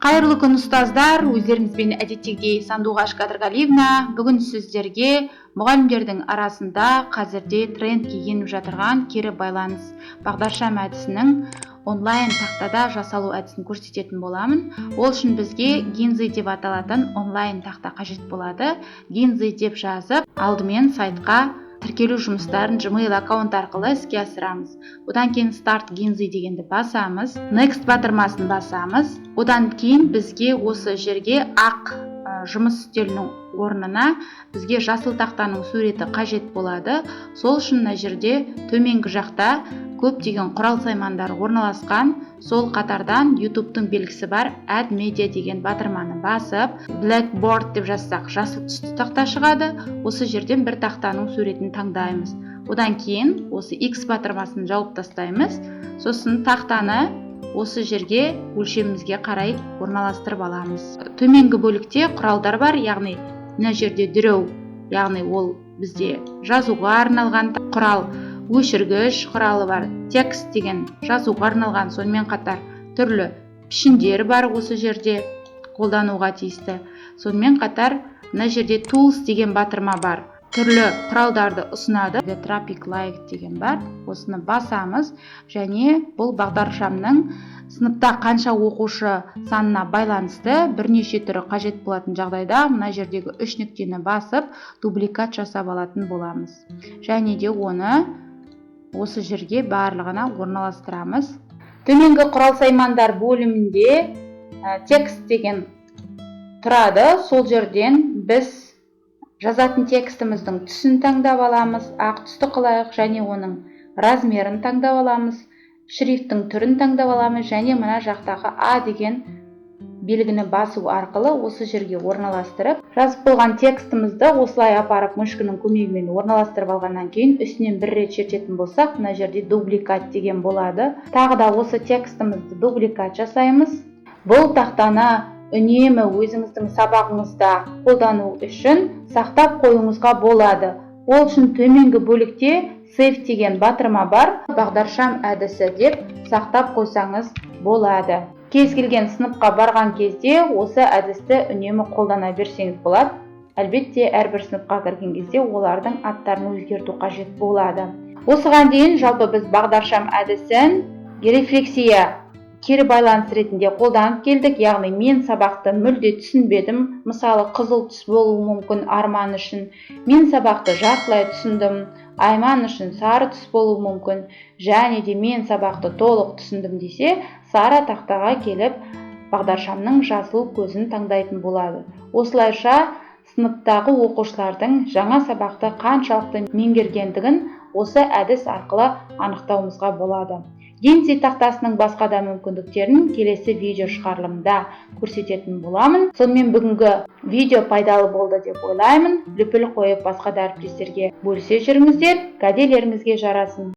Қайырлы күн ұстаздар, өздеріңізбен әдеттегідей Сандуғаш Қадырғалиевна. Бүгін сіздерге мұғалімдердің арасында қазірде трендке еніп жатырған кері байланыс бағдаршам әдісінің онлайн тақтада жасалу әдісін көрсететін боламын. Ол үшін бізге Гинзи деп аталатын онлайн тақта қажет болады. Гинзи деп жазып, алдымен сайтқа тіркелу жұмыстарын Gmail аккаунт арқылы іске асырамыз. Одан кейін Start Гинзи дегенді басамыз, Next батырмасын басамыз. Одан кейін бізге осы жерге ақ жұмыс үстелінің орнына бізге жасыл тақтаның суреті қажет болады. Сол үшін мына жерде төменгі жақта көптеген құрал саймандар орналасқан. Сол қатардан YouTube-тың белгісі бар Add Media деген батырманы басып, Blackboard деп жазсақ жасыл түсті тақта шығады. Осы жерден бір тақтаның суретін таңдаймыз. Одан кейін осы X батырмасын жауып тастаймыз. Сосын тақтаны осы жерге өлшемімізге қарай орналастырып аламыз. Төменгі бөлікте құралдар бар, яғни мына жерде Draw, яғни ол бізде жазуға арналған құрал, өшіргіш құралы бар, текст деген жазуға арналған, сонымен қатар түрлі пішіндер бар осы жерде қолдануға тиісті. Сонымен қатар мына жерде Tools деген батырма бар, түрлі құралдарды ұсынады. Traffic Light деген бар, осыны басамыз және бұл бағдаршамның сыныпта қанша оқушы санына байланысты бірнеше түрі қажет болатын жағдайда мына жердегі 3 нүктені басып дубликат жасап алатын боламыз. Және де оны осы жерге барлығына орналастырамыз. Төменгі құрал саймандар бөлімінде текст деген тұрады. Сол жерден біз жазатын текстіміздің түсін таңдап аламыз. Ақ түсті қылайық және оның размерін таңдап аламыз. Шрифттің түрін таңдап аламыз және мына жақтағы А деген белгіні басу арқылы осы жерге орналастырып, жазып болған текстімізді осылай апарып мышканың көмегімен орналастырып алғаннан кейін үстінен бір рет шертетін болсақ, мына жерде дубликат деген болады. Тағы да осы текстімізді дубликат жасаймыз. Бұл тақтаны үнемі өзіңіздің сабағыңызда қолдану үшін сақтап қоюыңызға болады. Ол үшін төменгі бөлікте Save деген батырма бар, бағдаршам әдісі деп сақтап қойсаңыз болады. Кез келген сыныпқа барған кезде осы әдісті үнемі қолдана берсеңіз болады. Әлбетте, әрбір сыныпқа кірген кезде олардың аттарын өзгерту қажет болады. Осыған дейін жалпы біз бағдаршам әдісін рефлексия кері байланыс ретінде қолданып келдік. Яғни мен сабақты мүлде түсінбедім. Мысалы, қызыл түс болуы мүмкін Арман үшін. Мен сабақты жартылай түсіндім. Айман үшін сары түс болуы мүмкін. Және де мен сабақты толық түсіндім десе, сары тақтаға келіп бағдаршамның жасыл көзін таңдайтын болады. Осылайша сыныптағы оқушылардың жаңа сабақты қаншалықты меңгергендігін осы әдіс арқылы анықтауымызға болады. Гинзи тақтасының басқа да мүмкіндіктерін келесі видео шығарылымда көрсететін боламын. Сонымен бүгінгі видео пайдалы болды деп ойлаймын. Лүпіл қойып басқа да әріптестерге бөлісе жүріңіздер. Кәделеріңізге жарасын.